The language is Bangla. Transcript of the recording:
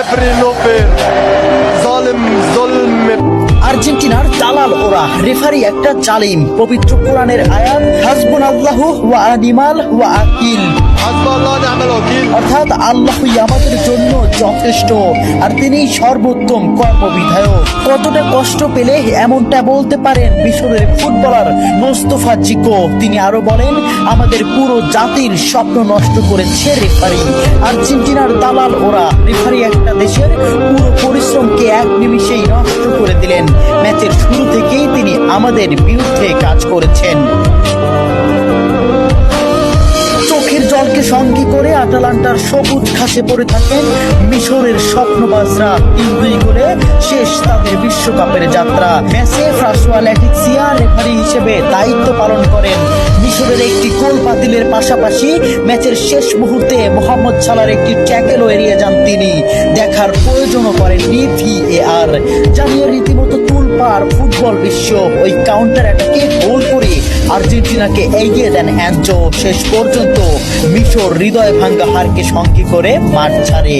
referee no fair. Zalim, zulm. আর্জেন্টিনার দালাল ওরা, রেফারি একটা জালিম। পবিত্র কোরআনের আয়াত হাসবুনাল্লাহু ওয়া নিমাল ওয়াকিল, Hasbunallah wa ni'mal wakeel. অর্থাৎ আল্লাহই আমাদের জন্য যথেষ্ট আর তিনি সর্বোত্তম কর্মবিধায়ক। কতটা কষ্ট পেলে এমনটা বলতে পারেন মিশরের ফুটবলার মোস্তফা জিকো। তিনি আরো বলেন, আমাদের পুরো জাতির স্বপ্ন নষ্ট করেছে রেফারি। আর্জেন্টিনার দালাল ওরা, রেফারি একটা দেশের পুরো পরিশ্রমকে এক নিমিষেই নষ্ট করে দিলেন। ম্যাচের শুরু থেকেই তিনি আমাদের বিরুদ্ধে কাজ করেছেন। চোখের জলকে সঙ্গী করে আটালান্টার সবুজ ঘাসে পড়ে থাকেন মিশরের স্বপ্নবাজরা। 3-2 গোলে শেষ তাদের বিশ্বকাপের যাত্রা। ম্যাচে ফ্রাসোয়া ল্যাটিসিয়া রেফারি হিসেবে দায়িত্ব পালন করেন। মিশরের একটি গোল বাতিলের পাশাপাশি ম্যাচের শেষ মুহূর্তে মোহাম্মদ সালার একটি ট্যাকেলও এড়িয়ে যান তিনি। দেখার প্রয়োজনও করেননি VAR। জানিয়ে রীতিমতো তুলপাড় ফুটবল বিশ্ব। ওই কাউন্টার অ্যাটাকে গোল করে আর্জেন্টিনাকে এগিয়ে দেন অ্যাঞ্জো। শেষ পর্যন্ত মিশর হৃদয় ভাঙ্গা হারকে সঙ্গী করে মাঠ ছাড়ে।